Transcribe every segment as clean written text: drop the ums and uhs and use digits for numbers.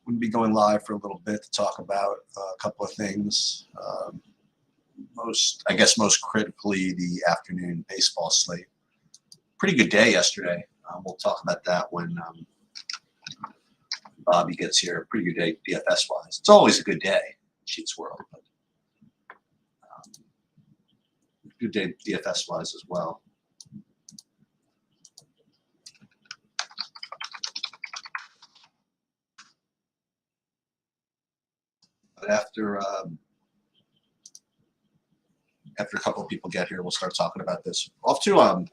We'll be going live for a little bit to talk about a couple of things. I guess most critically, the afternoon baseball slate. Pretty good day yesterday. We'll talk about that when Bobby gets here. Pretty good day DFS-wise. It's always a good day in Sheets World, but good day DFS-wise as well. But after a couple of people get here, we'll start talking about this. Off to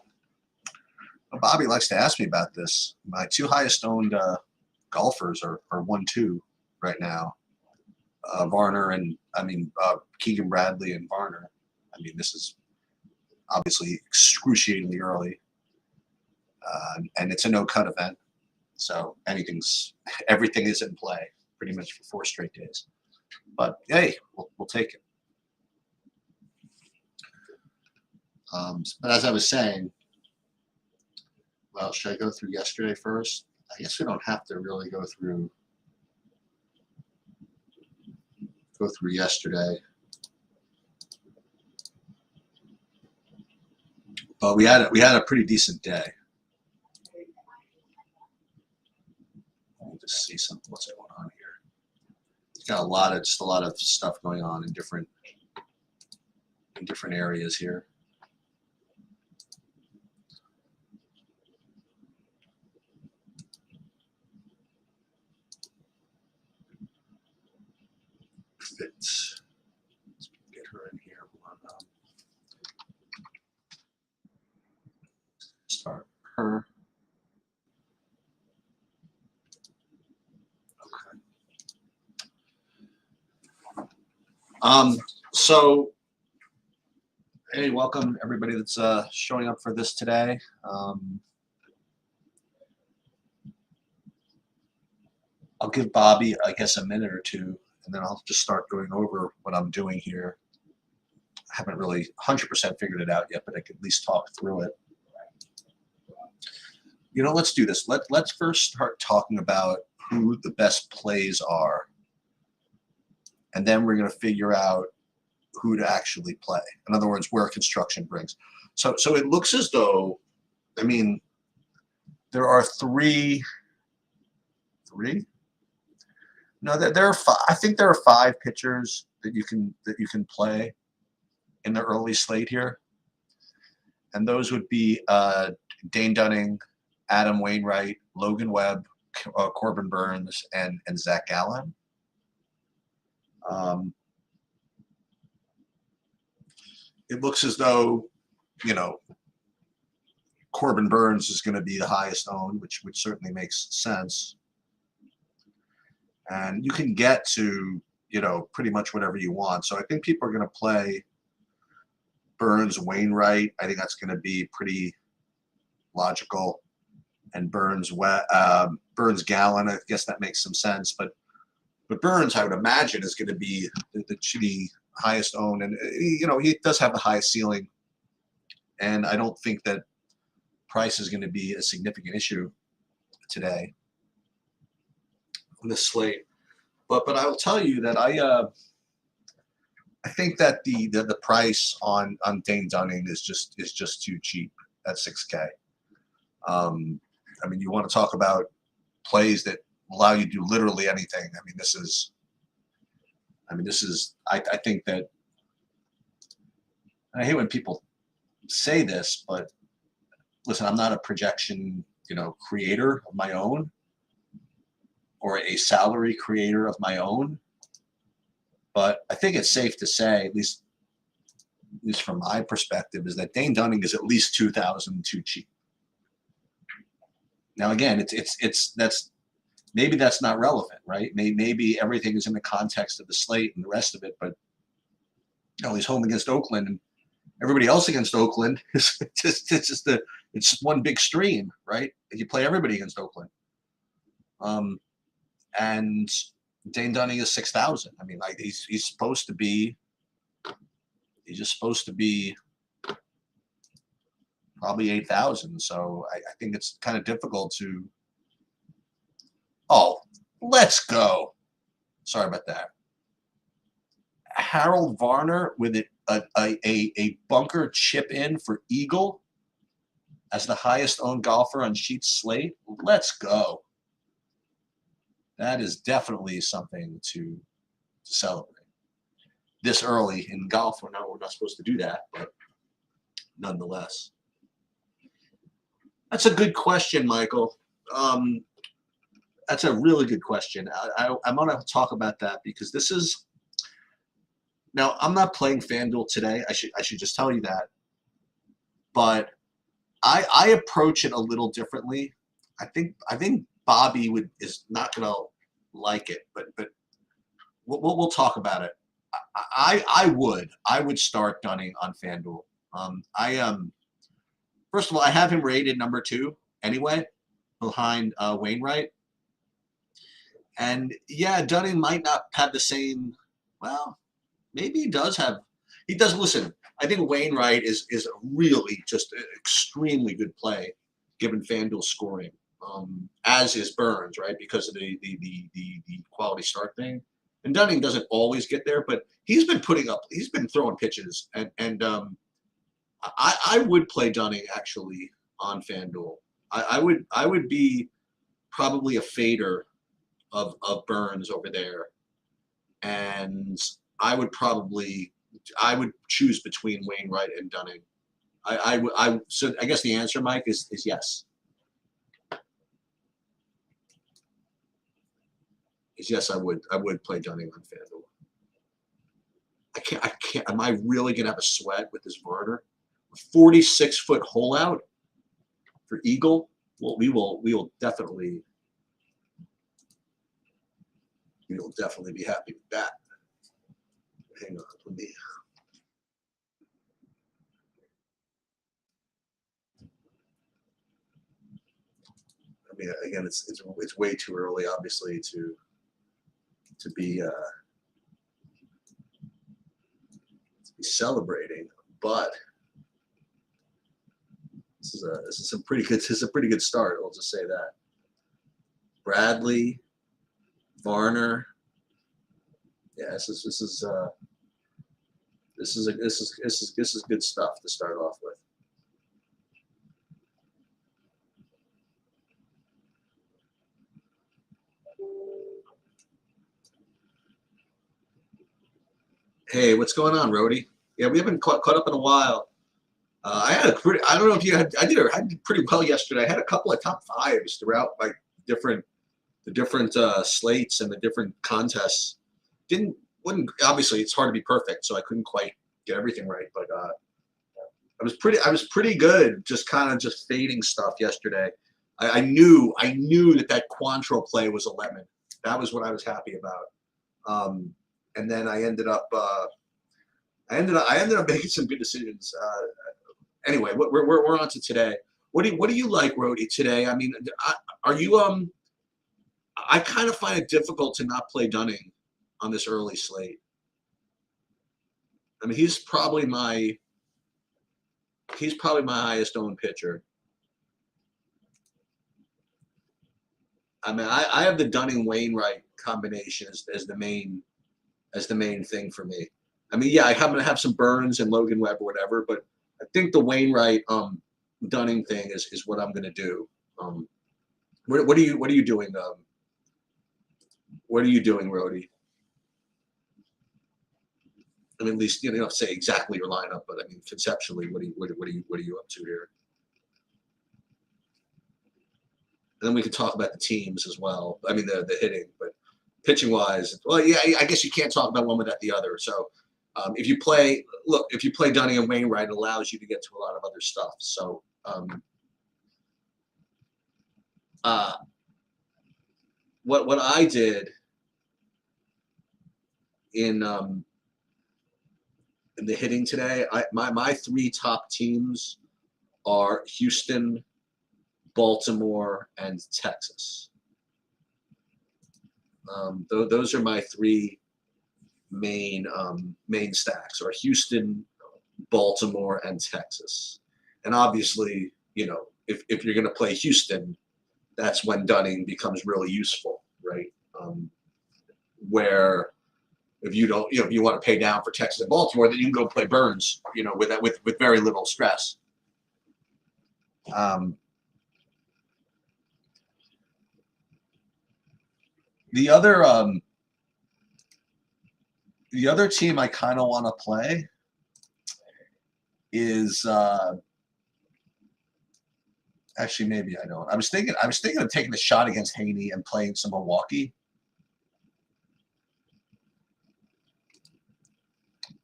Bobby likes to ask me about this. My two highest owned golfers are 1-2 right now. Varner and Keegan Bradley and Varner. I mean, this is obviously excruciatingly early, and it's a no-cut event, so everything is in play pretty much for 4 straight days. But hey, we'll take it. But as I was saying, well, should I go through yesterday first? I guess we don't have to really go through yesterday. But we had a pretty decent day. Let me just see what's going on here. It's got a lot of stuff going on in different areas here. Let's get her in here. Start her. Okay. So, hey, welcome everybody that's showing up for this today. I'll give Bobby, I guess, a minute or two, and then I'll just start going over what I'm doing here. I haven't really 100% figured it out yet, but I could at least talk through it. You know, let's do this. Let's first start talking about who the best plays are, and then we're going to figure out who to actually play. In other words, where construction brings. So it looks as though, I mean, there are three. No, there are 5. I think there are 5 pitchers that you can play in the early slate here, and those would be Dane Dunning, Adam Wainwright, Logan Webb, Corbin Burns, and Zach Gallen. It looks as though, you know, Corbin Burns is going to be the highest owned, which certainly makes sense. And you can get to, you know, pretty much whatever you want. So I think people are going to play Burns, Wainwright. I think that's going to be pretty logical. And Burns, Gallen, I guess that makes some sense. But Burns, I would imagine, is going to be the highest owned. And, you know, he does have the highest ceiling. And I don't think that price is going to be a significant issue today on this slate. But I will tell you that I think that the price on Dane Dunning is just too cheap at $6K. I mean, you want to talk about plays that allow you to do literally anything. I mean, this is I think that, and I hate when people say this, but listen, I'm not a projection, you know, creator of my own, or a salary creator of my own. But I think it's safe to say, at least from my perspective, is that Dane Dunning is at least $2,000 too cheap. Now, again, maybe that's not relevant, right? Maybe everything is in the context of the slate and the rest of it, but you know, he's home against Oakland, and everybody else against Oakland is it's one big stream, right? You play everybody against Oakland. And Dane Dunning is 6,000. I mean, like he's supposed to be probably 8,000. So I think it's kind of difficult to. Oh, Let's go. Sorry about that. Harold Varner with a bunker chip in for Eagle as the highest owned golfer on Sheet's slate. Let's go. That is definitely something to celebrate. This early in golf, we're not supposed to do that, but nonetheless. That's a good question, Michael. That's a really good question. I'm going to talk about that because this is now. I'm not playing FanDuel today. I should just tell you that, but I approach it a little differently. I think Bobby is not going to like it, but we'll talk about it. I would start Dunning on FanDuel. First of all, I have him rated number 2 anyway, behind Wainwright. And yeah, Dunning might not have the same. Well, maybe he does have. He does. Listen, I think Wainwright is really just an extremely good play, given FanDuel scoring. As is Burns, right? Because of the quality start thing. And Dunning doesn't always get there, but he's been throwing pitches, and I would play Dunning actually on FanDuel. I would be probably a fader of Burns over there, and I would choose between Wainwright and Dunning. So I guess the answer, Mike, is yes. Yes, I would play Dunning on FanDuel. I can't. Am I really gonna have a sweat with this Varner? 46-foot hole out for Eagle. Well, we will definitely be happy with that. Hang on, let me. I mean, again, it's way too early, obviously, to be celebrating, but this is a pretty good start. I'll just say that. Bradley, Varner. Yeah, this is good stuff to start off with. Hey, what's going on, Rody? Yeah, we haven't caught up in a while. I don't know if you had. I did pretty well yesterday. I had a couple of top 5s throughout like the different slates and the different contests. Wouldn't obviously it's hard to be perfect, so I couldn't quite get everything right. But I was pretty good, just fading stuff yesterday. I knew that Quantrill play was a lemon. That was what I was happy about. And then I ended up making some good decisions. Anyway, we're on to today. What do you like, Rody, today? I mean, are you I kind of find it difficult to not play Dunning on this early slate. I mean, he's probably my highest owned pitcher. I mean, I have the Dunning Wainwright combination as the main thing for me. I mean, yeah, I'm gonna have some Burns and Logan Webb or whatever, but I think the Wainwright Dunning thing is what I'm gonna do. What are you doing? What are you doing, Rody? I mean, at least you don't say exactly your lineup, but I mean conceptually, what are you up to here? And then we could talk about the teams as well. I mean the hitting, but pitching wise, well, yeah, I guess you can't talk about one without the other. So if you play Dunning and Wainwright, it allows you to get to a lot of other stuff. So what I did in the hitting today, my 3 top teams are Houston, Baltimore, and Texas. Those are my 3 main stacks, are Houston, Baltimore, and Texas. And obviously, if you're going to play Houston, that's when Dunning becomes really useful, right? where if you don't, if you want to pay down for Texas and Baltimore, then you can go play Burns, with very little stress. The other team I kind of want to play is actually maybe I don't. I was thinking of taking a shot against Haney and playing some Milwaukee,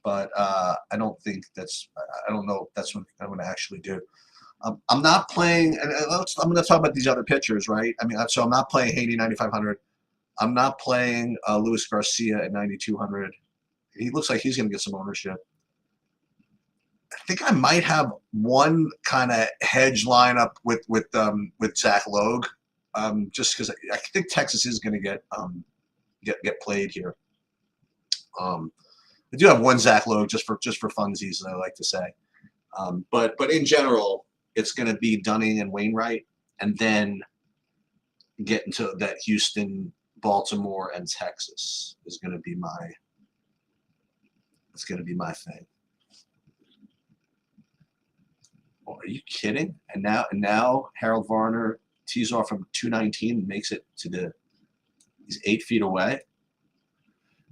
but I don't think that's. I don't know if that's what I'm going to actually do. I'm not playing, and I'm going to talk about these other pitchers, right? I mean, so I'm not playing Haney 9,500. I'm not playing Luis Garcia at 9,200. He looks like he's going to get some ownership. I think I might have one kind of hedge lineup with Zach Logue, just because I think Texas is going to get played here. I do have one Zach Logue just for funsies, as I like to say. But in general, it's going to be Dunning and Wainwright, and then get into that Houston, Baltimore, and Texas is going to be my. It's going to be my thing. Oh, are you kidding? And now Harold Varner tees off from 219 and makes it to he's 8 feet away.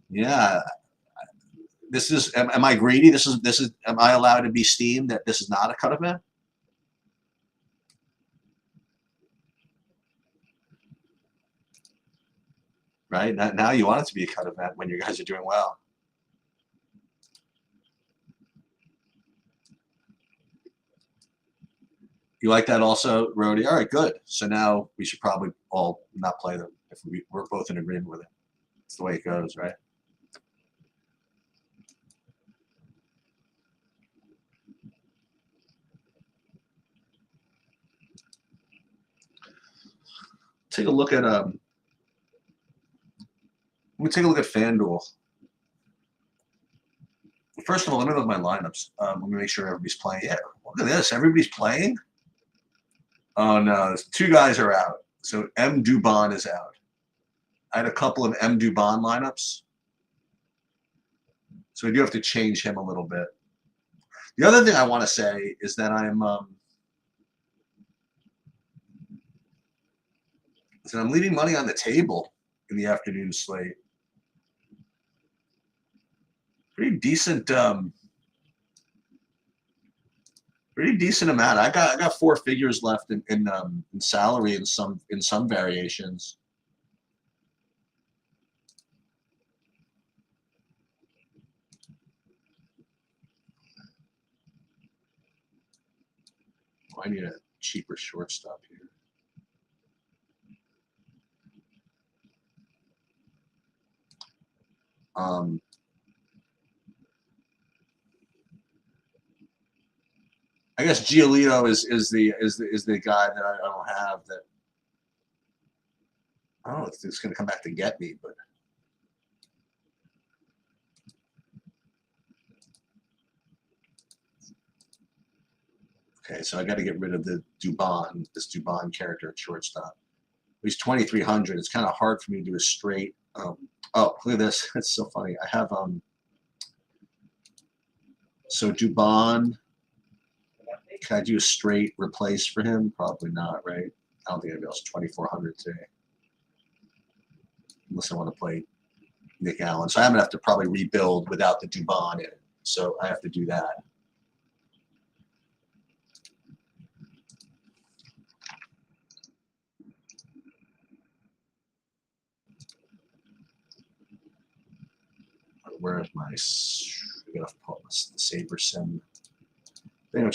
Yeah. This is. Am I greedy? This is. Am I allowed to be steamed that this is not a cut event? Right now, you want it to be a cut event when you guys are doing well. You like that also, Rody? All right, good. So now we should probably all not play them if we're both in agreement with it. It's the way it goes, right? Take a look at let me take a look at FanDuel. First of all, let me look at my lineups. Let me make sure everybody's playing. Yeah, look at this. Everybody's playing. Oh no, 2 guys are out. So M. Dubon is out. I had a couple of M. Dubon lineups, so we do have to change him a little bit. The other thing I want to say is that I'm leaving money on the table in the afternoon slate. Pretty decent amount. I got 4 figures left in salary in some variations. Oh, I need a cheaper shortstop here. I guess Giolito is the guy that I don't have that. I don't know if it's going to come back to get me, but okay. So I got to get rid of this Dubon character at shortstop. He's 2,300. It's kind of hard for me to do a straight. Oh, look at this. It's so funny. I have so Dubon. Can I do a straight replace for him? Probably not, right? I don't think anybody else 2,400 today. Unless I want to play Nick Allen. So I'm going to have to probably rebuild without the Dubon in it. So I have to do that. Where's my? I gotta pull the Saber Sim. I think I'm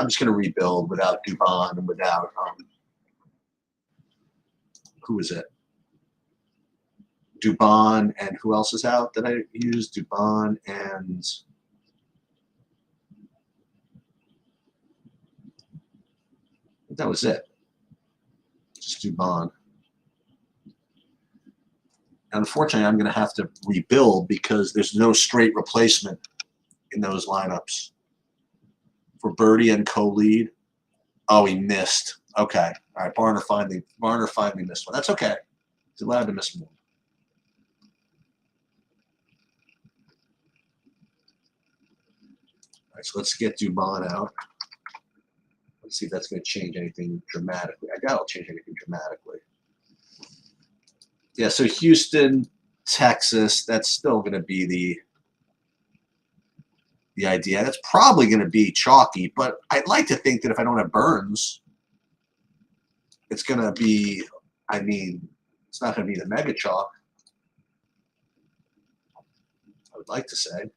just gonna rebuild without Dubon and without who is it? Dubon and who else is out that I used? Dubon and that was it. Just Dubon. Unfortunately, I'm going to have to rebuild because there's no straight replacement in those lineups. For Birdie and co-lead, oh, he missed. Okay, all right. Barner finally missed one. That's okay. He's allowed to miss one. right, so let's get Dubon out. Let's see if that's going to change anything dramatically. I doubt it'll change anything dramatically. Yeah, so Houston, Texas, that's still going to be the idea. That's probably going to be chalky, but I'd like to think that if I don't have Burns, it's going to be, I mean, it's not going to be the mega chalk. I would like to say.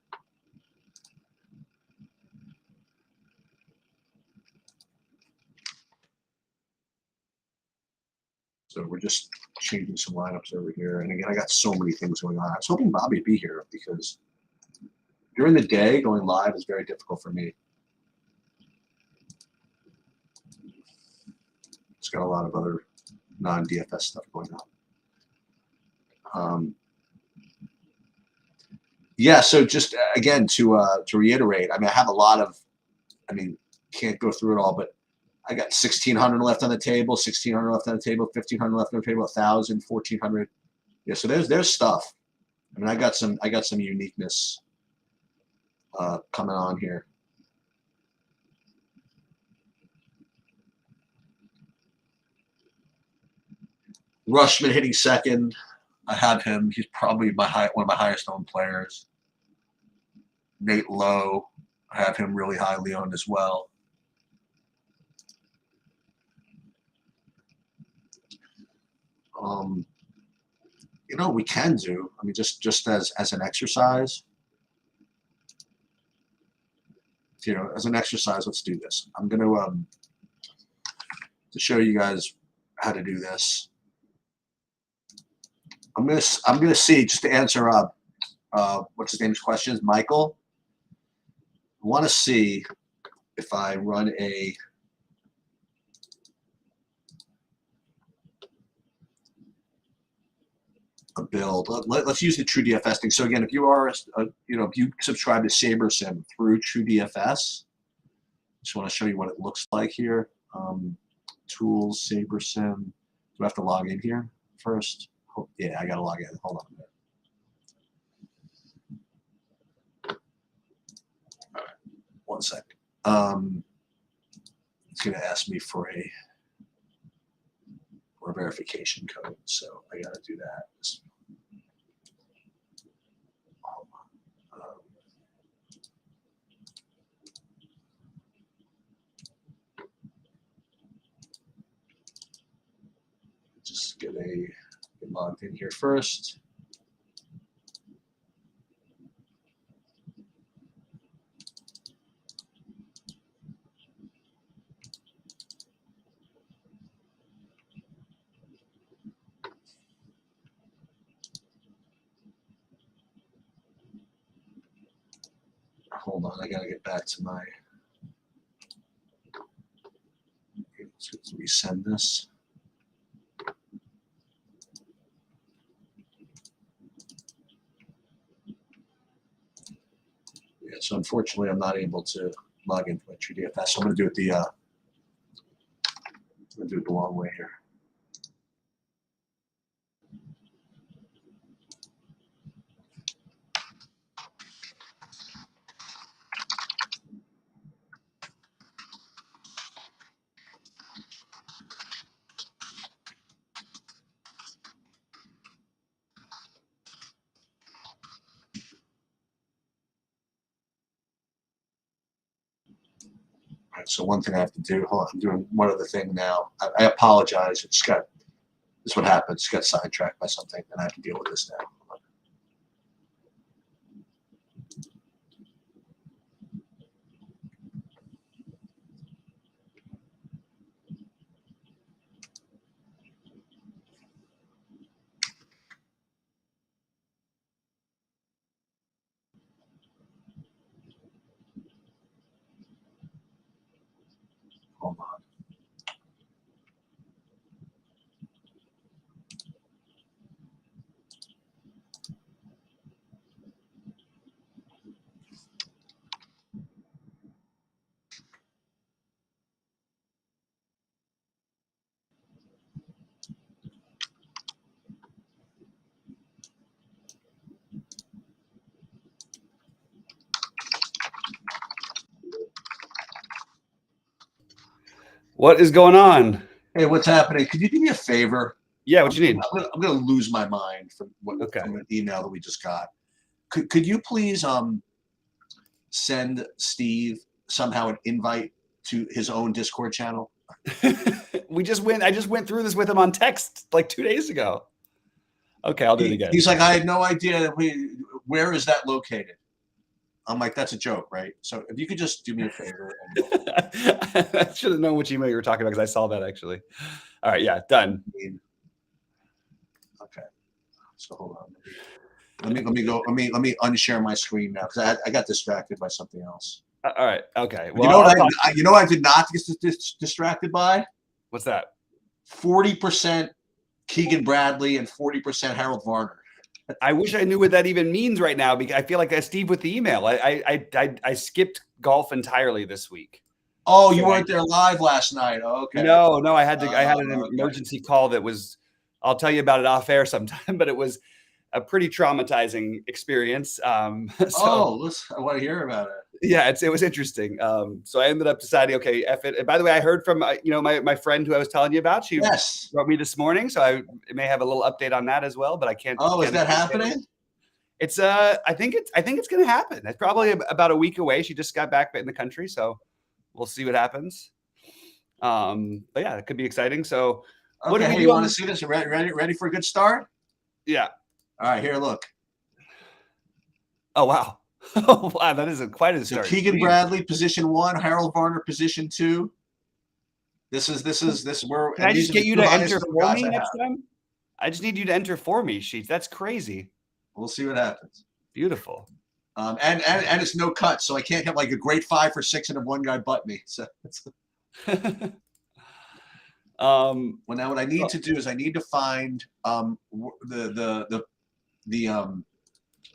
So we're just changing some lineups over here. And again, I got so many things going on. I was hoping Bobby would be here because during the day, going live is very difficult for me. It's got a lot of other non-DFS stuff going on. Yeah, so just again to reiterate, I mean, I have a lot of, I mean, can't go through it all, but I got 1,600 left on the table, 1,600 left on the table, 1,500 left on the table, 1,000, 1,400. Yeah, so there's stuff. I mean, I got some uniqueness coming on here. Rushman hitting second. I have him. He's probably one of my highest owned players. Nate Lowe, I have him really highly owned as well. You know, we can do. I mean, just as an exercise. You know, as an exercise, let's do this. I'm going to show you guys how to do this. I'm gonna see, just to answer what's his name's questions, Michael. I want to see if I run a build. Let's use the True DFS thing. So again, if you are, you know, if you subscribe to SaberSim through True DFS, just want to show you what it looks like here. Tools, SaberSim. Do I have to log in here first? Oh, yeah, I got to log in. Hold on a minute. All right, 1 second. It's going to ask me for a verification code, so I got to do that. Just get logged in here first. Hold on, I gotta get back to my. Let's resend this. Yeah, so unfortunately, I'm not able to log into my True DFS. So I'm gonna do it the long way here. All right, so one thing I have to do. Hold on, I'm doing one other thing now. I apologize. This is what happens. It's got sidetracked by something, and I have to deal with this now. Hold on. What is going on? Hey, what's happening? Could you do me a favor? Yeah, what you need? I'm gonna lose my mind Okay. from an email that we just got. Could you please send Steve somehow an invite to his own Discord channel? I just went through this with him on text like 2 days ago. Okay, I'll do it again. He's like, I had no idea that where is that located? I'm like, that's a joke, right? So if you could just do me a favor. I should have known which email you were talking about because I saw that actually. All right, yeah, done. Okay. So hold on. Let me unshare my screen now because I got distracted by something else. All right. Okay. Well, you know what I did not get distracted by? What's that? 40% Keegan Bradley and 40% Harold Varner. I wish I knew what that even means right now because I feel like Steve with the email. I skipped golf entirely this week. Oh, you weren't there live last night. Oh, okay. No, I had an emergency call that was. I'll tell you about it off air sometime, but it was a pretty traumatizing experience. I want to hear about it. Yeah, it was interesting. So I ended up deciding, okay, F it. And by the way, I heard from my friend who I was telling you about. She wrote me this morning, so I may have a little update on that as well. But I can't. Oh, is that happening? It's I think it's going to happen. It's probably about a week away. She just got back in the country, so we'll see what happens. But yeah, it could be exciting. So, okay, hey, you want to see this? Ready for a good start? Yeah. All right, here, look. Oh wow. Oh, wow, that is quite a start. So Keegan Bradley, position 1, Harold Varner, position 2. This is where. Can I just get you to enter for me next time? I just need you to enter for me, Sheets. That's crazy. We'll see what happens. Beautiful. And it's no cut, so I can't have like a great 5 for 6 and have one guy butt me. So well, now what I need to do is I need to find the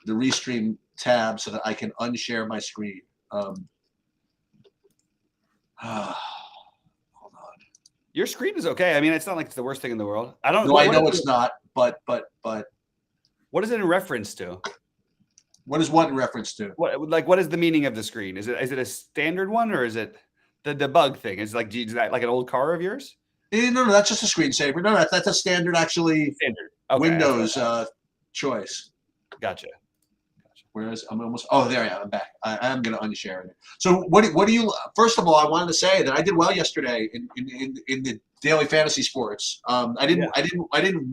restream tab so that I can unshare my screen. Hold on. Your screen is okay. I mean, it's not like it's the worst thing in the world. I don't. No, I know it's not. But. What is it in reference to? What is what in reference to? What is the meaning of the screen? Is it a standard one or is it the bug thing? Is that like an old car of yours? No, that's just a screensaver. No, that's a standard actually. Standard. Okay, Windows choice. Gotcha. Whereas I'm almost. Oh, there I am. I'm back. I am going to unshare it. So what do you? First of all, I wanted to say that I did well yesterday in the daily fantasy sports. I didn't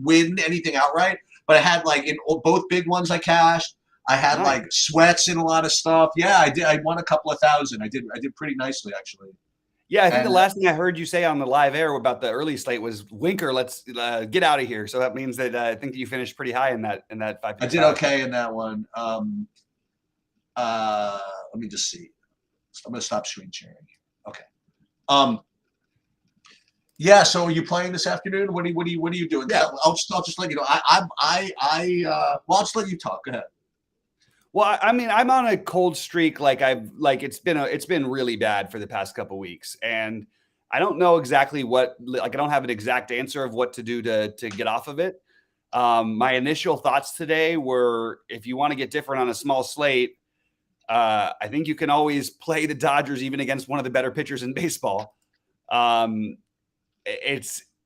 win anything outright, but I had like in both big ones I cashed. I had like sweats in a lot of stuff. Yeah, I did. I won a couple of thousand. I did pretty nicely actually. Yeah, I think the last thing I heard you say on the live air about the early slate was "Winker, let's get out of here." So that means that I think that you finished pretty high in that 5. I did okay in that one. Let me just see. I'm going to stop screen sharing. Okay. Yeah. So are you playing this afternoon? What are you doing? Yeah. I'll just let you know. I'll just let you talk. Go ahead. Well, I mean, I'm on a cold streak. It's been really bad for the past couple of weeks, and I don't know exactly I don't have an exact answer of what to do to get off of it. My initial thoughts today were, if you want to get different on a small slate, I think you can always play the Dodgers even against one of the better pitchers in baseball.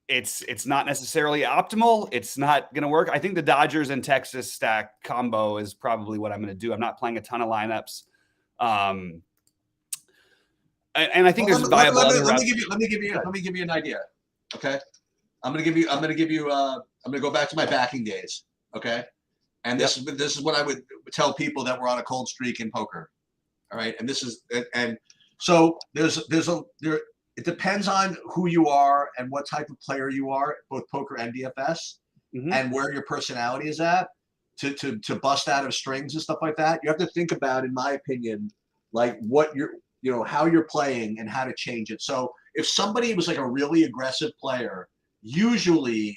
It's not necessarily optimal. It's not going to work. I think the Dodgers and Texas stack combo is probably what I'm going to do. I'm not playing a ton of lineups. And I think there's viable. Let me give you an idea. Okay. I'm going to go back to my backing days. Okay. And this is what I would tell people that were on a cold streak in poker. All right. And so it depends on who you are and what type of player you are, both poker and DFS, and where your personality is at to bust out of strings and stuff like that. You have to think about, in my opinion, like what how you're playing and how to change it. So if somebody was like a really aggressive player, usually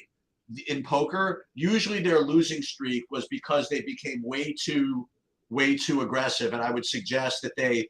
in poker, their losing streak was because they became way too aggressive. And I would suggest that they,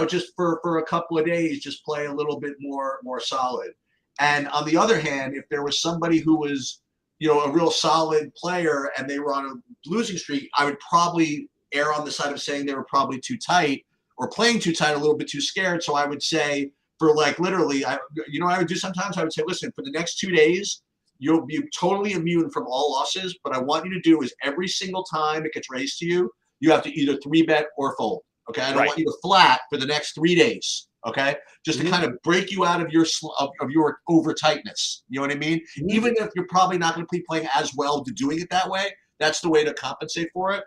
just for a couple of days, just play a little bit more solid. And on the other hand, if there was somebody who was, a real solid player and they were on a losing streak, I would probably err on the side of saying they were probably too tight or playing too tight, a little bit too scared. So I would say for like literally, you know what I would do sometimes? I would say, listen, for the next 2 days, you'll be totally immune from all losses. But I want you to do is every single time it gets raised to you, you have to either 3-bet or fold. Okay, I don't want you to flat for the next 3 days. Okay, just to kind of break you out of your over tightness. You know what I mean? Even if you're probably not going to be playing as well to doing it that way, that's the way to compensate for it.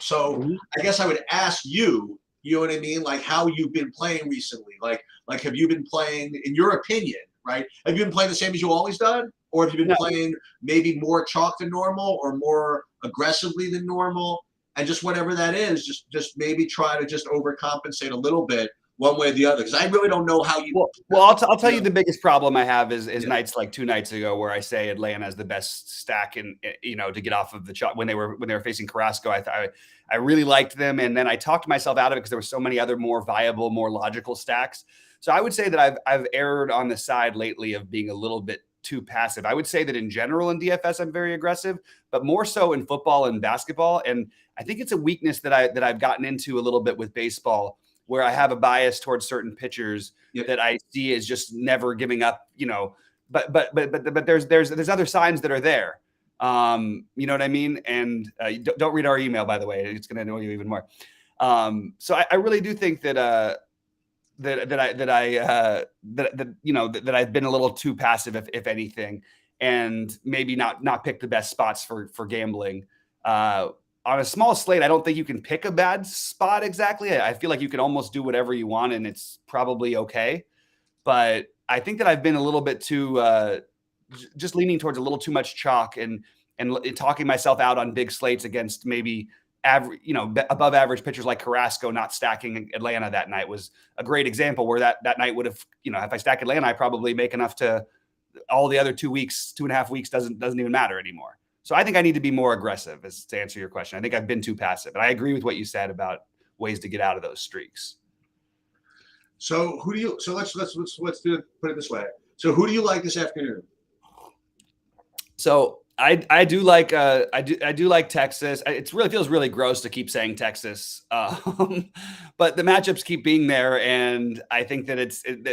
So I guess I would ask you, you know what I mean? Like how you've been playing recently. Like have you been playing, in your opinion, right? Have you been playing the same as you always done? Or have you been playing maybe more chalk than normal or more aggressively than normal? And just whatever that is, just maybe try to just overcompensate a little bit one way or the other. Because I really don't know how you. Well, I'll tell you the biggest problem I have is nights like 2 nights ago where I say Atlanta is the best stack in, you know, to get off of the chalk when they were facing Carrasco. I really liked them, and then I talked myself out of it because there were so many other more viable, more logical stacks. So I would say that I've erred on the side lately of being a little bit too passive. I would say that in general in DFS I'm very aggressive, but more so in football and basketball. And I think it's a weakness that I've gotten into a little bit with baseball, where I have a bias towards certain pitchers that I see as just never giving up, you know, but there's other signs that are there. You know what I mean? And don't read our email, by the way, it's going to annoy you even more. So I really do think that, that I've been a little too passive, if anything, and maybe not pick the best spots for gambling. On a small slate, I don't think you can pick a bad spot exactly. I feel like you can almost do whatever you want and it's probably okay. But I think that I've been a little bit too, just leaning towards a little too much chalk and talking myself out on big slates against maybe average, you know, above average pitchers like Carrasco. Not stacking Atlanta that night was a great example where that night would have, you know, if I stack Atlanta, I probably make enough to all the other 2.5 weeks doesn't even matter anymore. So I think I need to be more aggressive, as to answer your question. I think I've been too passive, and I agree with what you said about ways to get out of those streaks. So who do you? So let's do it, put it this way. So who do you like this afternoon? So I do like Texas. It really feels really gross to keep saying Texas, but the matchups keep being there, and I think that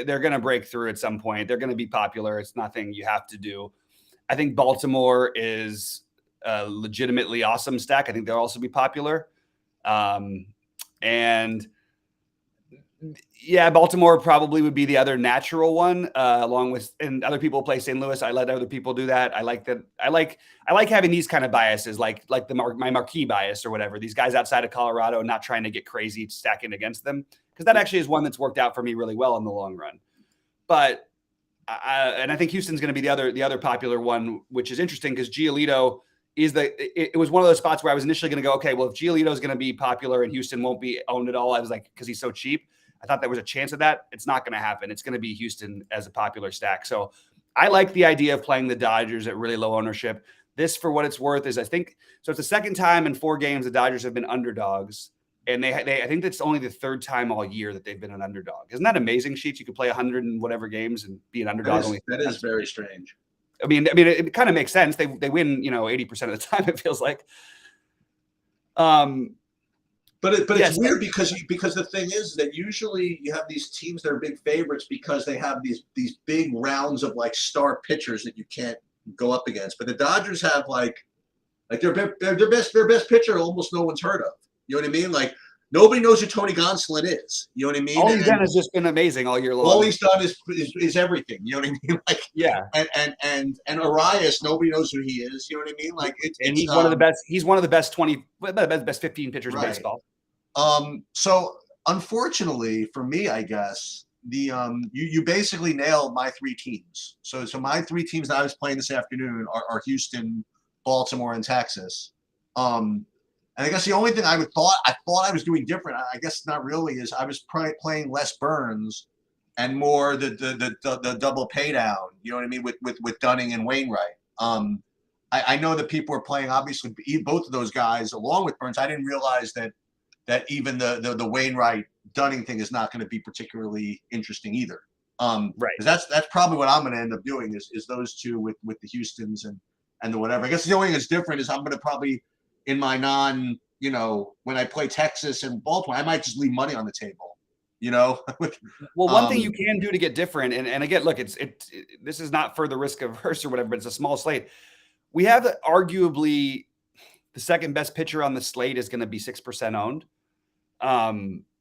they're going to break through at some point. They're going to be popular. It's nothing you have to do. I think Baltimore is a legitimately awesome stack. I think they'll also be popular. And yeah, Baltimore probably would be the other natural one, along with, and other people play St. Louis. I let other people do that. I like that. I like having these kind of biases, like my marquee bias or whatever. These guys outside of Colorado, not trying to get crazy stacking against them, because that actually is one that's worked out for me really well in the long run. But and I think Houston's going to be the other popular one, which is interesting because Giolito is it was one of those spots where I was initially going to go, okay, well, if Giolito is going to be popular and Houston won't be owned at all, I was like, because he's so cheap, I thought there was a chance of that. It's not going to happen. It's going to be Houston as a popular stack. So I like the idea of playing the Dodgers at really low ownership. This, for what it's worth, is I think so. It's the second time in 4 games the Dodgers have been underdogs. And I think that's only the 3rd time all year that they've been an underdog. Isn't that amazing, Sheets? You could play 100 and whatever games and be an underdog. That is very strange. I mean, it kind of makes sense. They win, 80% of the time, it feels like. But it's weird because the thing is that usually you have these teams that are big favorites because they have these big rounds of like star pitchers that you can't go up against. But the Dodgers have like their best pitcher almost no one's heard of. You know what I mean? Like nobody knows who Tony Gonsolin is. You know what I mean? All he's done has just been amazing all year long. All he's done is everything. You know what I mean? Like And Arias, nobody knows who he is. You know what I mean? Like he's one of the best. He's one of the best best 15 pitchers in baseball. So unfortunately for me, I guess you basically nailed my 3 teams. So my 3 teams that I was playing this afternoon are Houston, Baltimore, and Texas. And I guess the only thing I thought I was doing different, I guess not really, is I was playing less Burns and more the double pay down. You know what I mean, with Dunning and Wainwright. I know that people were playing obviously both of those guys along with Burns. I didn't realize that even the Wainwright Dunning thing is not going to be particularly interesting either. Right. Because that's probably what I'm going to end up doing is those two with the Houstons and the whatever. I guess the only thing that's different is I'm going to probably, in my when I play Texas and Baltimore, I might just leave money on the table you know. Well, one thing you can do to get different, and again, look, this is not for the risk averse or whatever, but it's a small slate. We have arguably the second best pitcher on the slate is going to be 6% owned.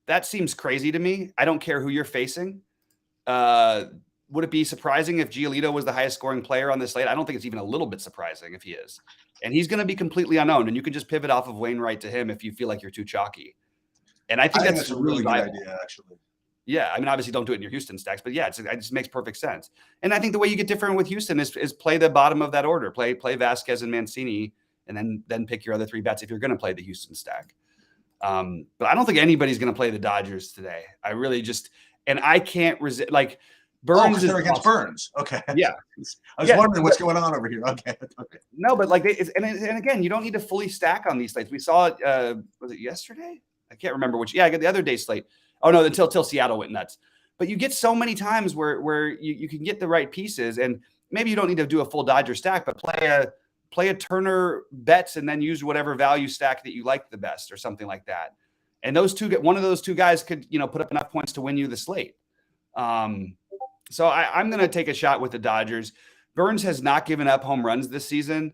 That seems crazy to me. I don't care who you're facing. Would it be surprising if Giolito was the highest scoring player on this slate? I don't think it's even a little bit surprising if he is. And he's going to be completely unknown. And you can just pivot off of Wainwright to him if you feel like you're too chalky. And I think that's a really good idea, actually. Yeah. I mean, obviously don't do it in your Houston stacks, but yeah, it just makes perfect sense. And I think the way you get different with Houston is play the bottom of that order, play Vasquez and Mancini, and then pick your other three bets if you're going to play the Houston stack. But I don't think anybody's going to play the Dodgers today. I really just, and I can't resist, like, Burns is against Burns. Okay. Yeah. I was wondering what's going on over here. Okay. No, but like, and again, you don't need to fully stack on these slates. We saw it, was it yesterday? I can't remember which. Yeah, I got the other day slate. Oh no, until Seattle went nuts. But you get so many times where you can get the right pieces, and maybe you don't need to do a full Dodger stack, but play a Turner bets and then use whatever value stack that you like the best or something like that. And one of those two guys could, put up enough points to win you the slate. So I'm going to take a shot with the Dodgers. Burns has not given up home runs this season,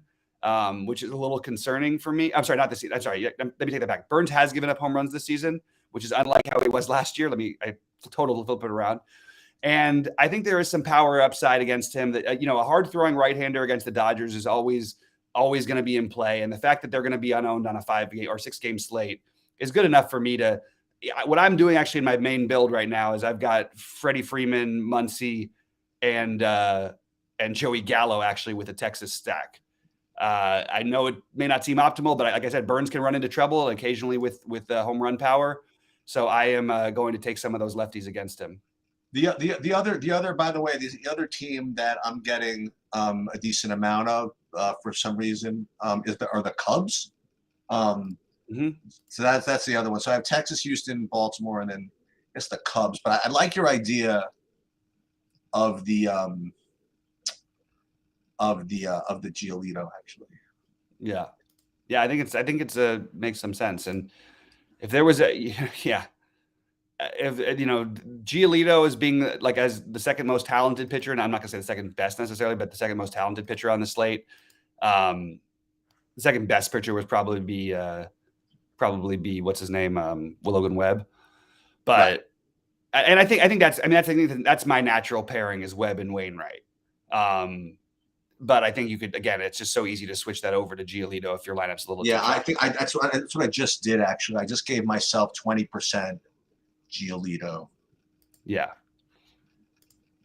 which is a little concerning for me. I'm sorry, not this season. I'm sorry. Let me take that back. Burns has given up home runs this season, which is unlike how he was last year. I totally flip it around. And I think there is some power upside against him that, a hard throwing right-hander against the Dodgers is always going to be in play. And the fact that they're going to be unowned on a 5-game or 6-game slate is good enough for me to, what I'm doing actually in my main build right now is I've got Freddie Freeman, Muncy, and Joey Gallo actually with a Texas stack. I know it may not seem optimal, but like I said, Burns can run into trouble occasionally with home run power. So I am going to take some of those lefties against him. The other, by the way, the other team that I'm getting a decent amount of for some reason are the Cubs. So that's the other one. So I have Texas, Houston, Baltimore, and then I guess the Cubs. But I like your idea of the Giolito actually. Yeah. I think it's makes some sense. And if there was if Giolito is being like as the second most talented pitcher, and I'm not gonna say the second best necessarily, but the second most talented pitcher on the slate. The second best pitcher would probably be what's his name, Logan Webb. But right. And I think that's my natural pairing is Webb and Wainwright. But I think you could, again, it's just so easy to switch that over to Giolito if your lineup's a little. Yeah, I think that's what I just did actually. I just gave myself 20% Giolito. Yeah,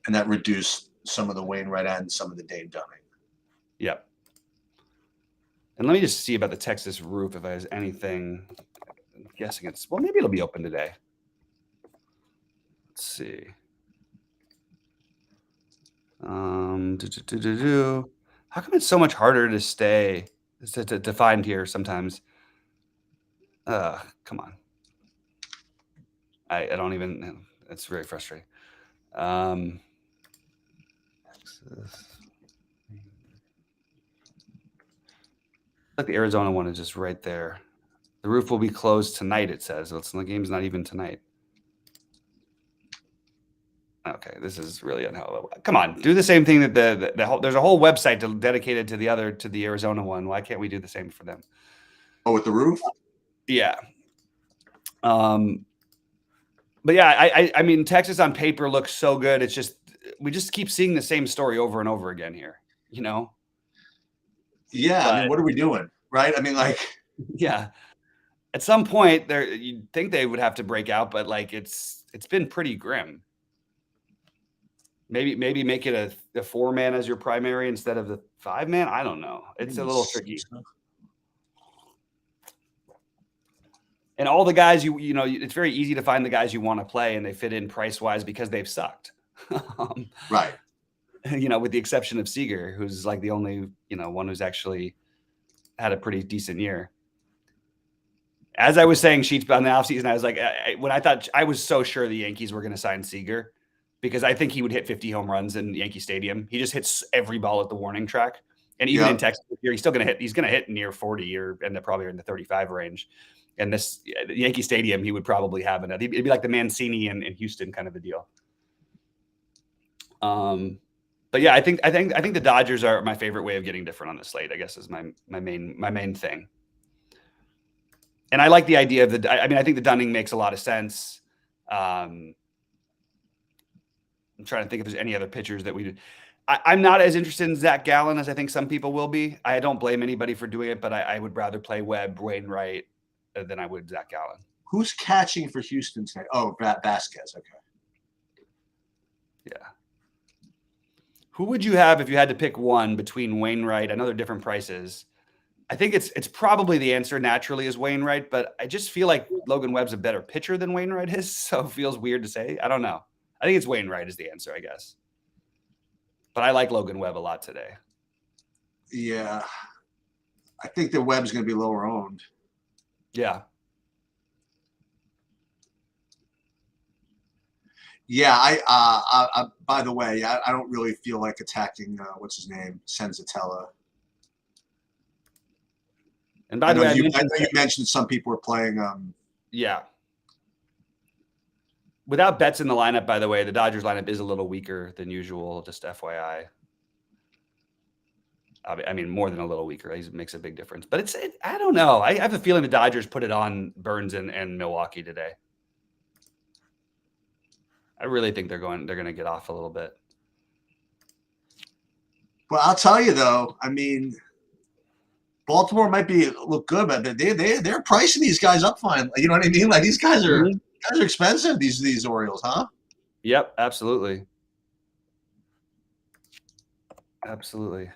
and that reduced some of the Wainwright and some of the Dave Dunning. Yep. And let me just see about the Texas roof if there's anything. I'm guessing maybe it'll be open today. Let's see. How come it's so much harder to find here sometimes? Come on. I don't even. It's very frustrating. Like the Arizona one is just right there. The roof will be closed tonight, it says. The game's not even tonight. Okay, this is really unhelpful. Come on, do the same thing that there's a whole website dedicated to the Arizona one. Why can't we do the same for them? Oh, with the roof? Yeah. But yeah, I mean, Texas on paper looks so good. It's just we just keep seeing the same story over and over again here. Yeah. I mean, what are we doing? Right. I mean, like, yeah, at some point you'd think they would have to break out, but like, it's been pretty grim. Maybe make it a 4-man as your primary instead of the 5-man. I don't know. It's a little tricky. And all the guys it's very easy to find the guys you want to play and they fit in price wise because they've sucked. Right. With the exception of Seager, who's like the only, one who's actually had a pretty decent year. As I was saying, Sheets, on the offseason, I was like, I was so sure the Yankees were going to sign Seager because I think he would hit 50 home runs in Yankee Stadium. He just hits every ball at the warning track. And even in Texas, he's still going to hit. He's going to hit near 40 or end up probably in the 35 range. And this Yankee Stadium, he would probably have it. It'd be like the Mancini in Houston kind of a deal. But yeah, I think the Dodgers are my favorite way of getting different on the slate, I guess, is my main thing. And I like the idea of I think the Dunning makes a lot of sense. I'm trying to think if there's any other pitchers that we do. I'm not as interested in Zach Gallen as I think some people will be. I don't blame anybody for doing it, but I would rather play Webb, Wainwright than I would Zach Gallen. Who's catching for Houston today? Oh, Vasquez. Okay. Yeah. Who would you have if you had to pick one between Wainwright? I know they're different prices. I think it's probably the answer naturally is Wainwright, but I just feel like Logan Webb's a better pitcher than Wainwright is, so it feels weird to say. I don't know. I think it's Wainwright is the answer, I guess. But I like Logan Webb a lot today. Yeah. I think the Webb's going to be lower owned. Yeah. Yeah, I by the way, I don't really feel like attacking what's his name, Senzatella. And by the way, I know you mentioned some people were playing. Yeah. Without Betts in the lineup, by the way, the Dodgers lineup is a little weaker than usual. Just FYI. I mean, more than a little weaker. It makes a big difference. But I don't know. I have a feeling the Dodgers put it on Burns and Milwaukee today. I really think they're going to get off a little bit. Well, I'll tell you though. I mean, Baltimore might look good, but they're pricing these guys up fine. You know what I mean? Like these guys are expensive. These Orioles, huh? Yep, absolutely. Absolutely.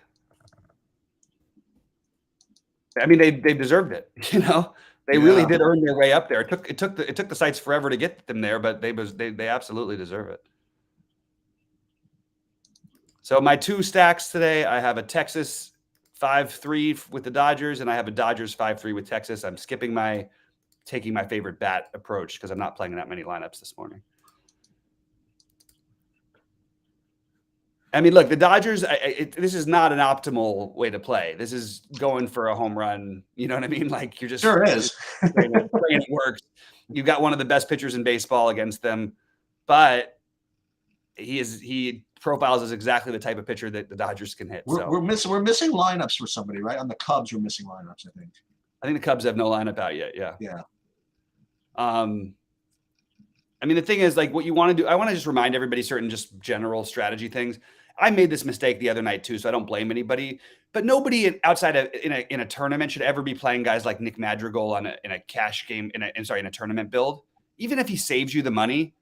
I mean, they deserved it. You know, they really did earn their way up there. It took the sites forever to get them there, but they absolutely deserve it. So my two stacks today, I have a Texas 5-3 with the Dodgers, and I have a Dodgers 5-3 with Texas. I'm taking my favorite bat approach because I'm not playing that many lineups this morning. I mean, look, the Dodgers, this is not an optimal way to play. This is going for a home run. You know what I mean? Like you're just sure is praying it works. You've got one of the best pitchers in baseball against them, but he profiles as exactly the type of pitcher that the Dodgers can hit. We're missing lineups for somebody, right? On the Cubs, we're missing lineups. I think the Cubs have no lineup out yet. Yeah. Yeah. I mean, the thing is, like, what you want to do, I want to just remind everybody certain just general strategy things. I made this mistake the other night too, so I don't blame anybody. But nobody outside of in a tournament should ever be playing guys like Nick Madrigal in a cash game in a tournament build. Even if he saves you the money,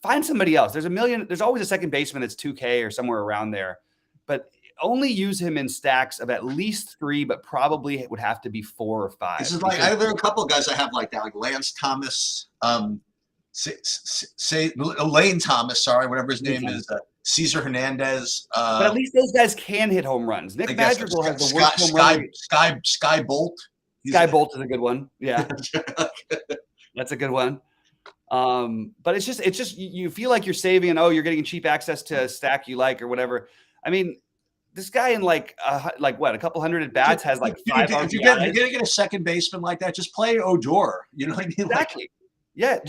find somebody else. There's always a second baseman that's 2K or somewhere around there, but only use him in stacks of at least 3, but probably it would have to be 4 or 5. This is like there are a couple of guys I have like that, like Lance Thomas, say Lane Thomas, sorry, whatever his name is, Cesar Hernandez. But at least those guys can hit home runs. Nick Madrigal has the worst home run. Sky Bolt. Sky Bolt is a good one. Yeah, that's a good one. But it's just you feel like you're saving and you're getting cheap access to a stack you like or whatever. I mean, this guy in like what, a couple hundred at bats has like 5 RBIs. If you're gonna get a second baseman like that, just play Odor. You know what I mean? Exactly. Yeah,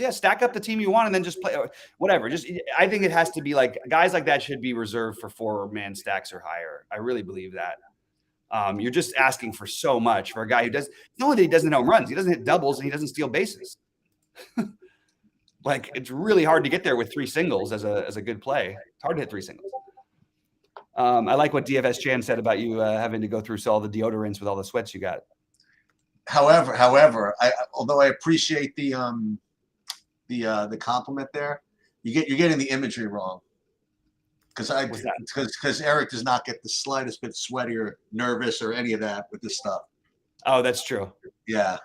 stack up the team you want and then just play whatever. I think it has to be like guys like that should be reserved for 4-man stacks or higher. I really believe that. You're just asking for so much for a guy who does not only that he doesn't hit home runs, he doesn't hit doubles and he doesn't steal bases. Like it's really hard to get there with 3 singles as a good play. It's hard to hit 3 singles. I like what DFS Chan said about you having to go through all the deodorants with all the sweats you got. However, although I appreciate the compliment there, you're getting the imagery wrong. Because Eric does not get the slightest bit sweaty or nervous or any of that with this stuff. Oh, that's true. Yeah.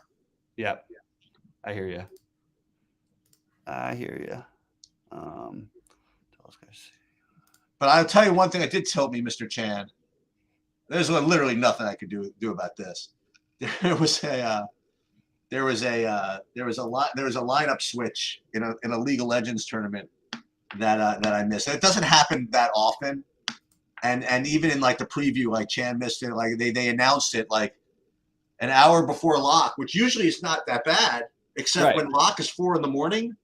Yep. I hear you. But I'll tell you one thing that did tilt me, Mr. Chan. There's literally nothing I could do about this. There was a lineup switch in a League of Legends tournament that I missed. It doesn't happen that often, and even in like the preview, like Chan missed it. Like they announced it like an hour before lock, which usually is not that bad, except Right. when lock is 4 a.m.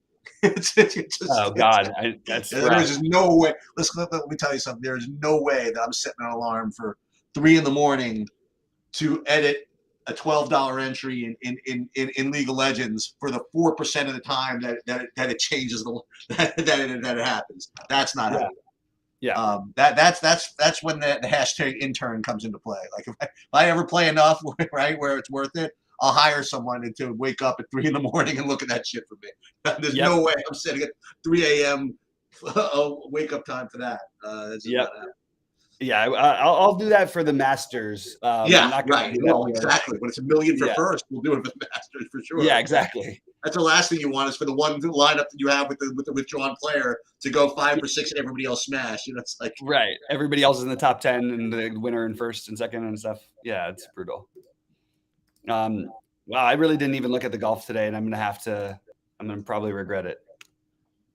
it's just, Oh God, that's there's rough. just no way. Let me tell you something. There's no way that I'm setting an alarm for 3 a.m. to edit a $12 entry in League of Legends for the 4% of the time that it changes that it happens. That's not happening. Yeah. That's when the hashtag intern comes into play. Like if I ever play enough, right, where it's worth it, I'll hire someone to wake up at 3 a.m. and look at that shit for me. There's no way I'm setting at 3 a.m. Wake up time for that. That's just not happening. Yeah, I'll do that for the Masters. Yeah, right. Well, exactly. When it's $1 million for first, we'll do it for the Masters for sure. Yeah, exactly. That's the last thing you want is for the one lineup that you have with the withdrawn player to go 5 or 6 and everybody else smash. You know, it's like right. Everybody else is in the top 10 and the winner in first and second and stuff. Yeah, it's brutal. Wow, I really didn't even look at the golf today, and I'm gonna probably regret it.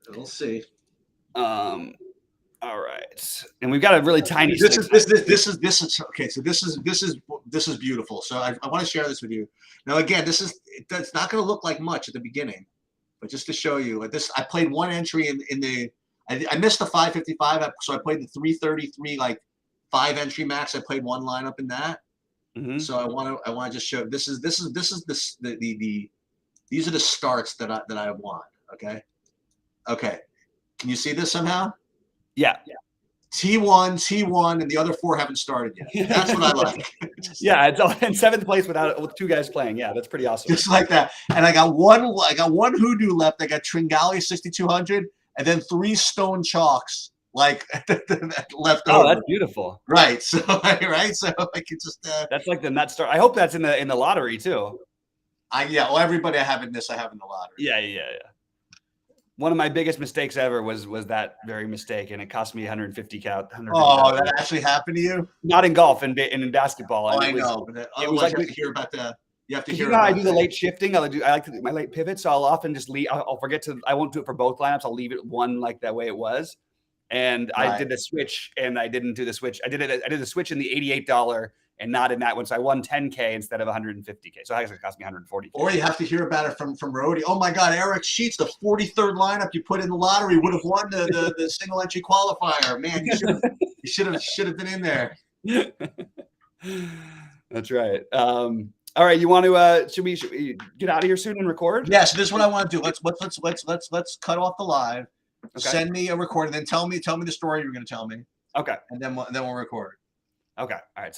We'll see. All right, and we've got a really tiny. This is okay. So this is beautiful. So I want to share this with you. Now again, it's not going to look like much at the beginning, but just to show you, I played one entry in the. I missed the 555, so I played the 333 like 5 entry max. I played one lineup in that. Mm-hmm. So I want to just show these are the starts that I want. Okay. Can you see this somehow? Yeah. T1, and the other 4 haven't started yet. That's what I like. Yeah, it's all in 7th place with 2 guys playing. Yeah, that's pretty awesome. Just like that. And I got one hoodoo left. I got Tringali 6200, and then 3 stone chalks left over. Oh, that's beautiful. Right. So like it's just that's like the nut start. I hope that's in the lottery too. Well, everybody I have in the lottery. Yeah. One of my biggest mistakes ever was that very mistake, and it cost me 150 count. Oh, that actually happened to you? Not in golf, and in basketball. Oh, I know. But it was like you have to hear about the. You have to hear. I do the late shifting. I like to do my late pivot, so I'll often just leave. I'll forget to. I won't do it for both lineups. I'll leave it one like that way it was. And I did the switch, and I didn't do the switch. I did the switch in the $88 and not in that one. So I won 10K instead of 150K. So it cost me 140K. Or you have to hear about it from Rody. Oh my God, Eric Sheets, the 43rd lineup you put in the lottery would have won the single entry qualifier. Man, you should have been in there. That's right. All right, you want to? Should we get out of here soon and record? Yeah. So this is what I want to do. Let's cut off the live. Okay. Send me a recording, then tell me the story you're going to tell me. Okay. And then we'll record. Okay. All right.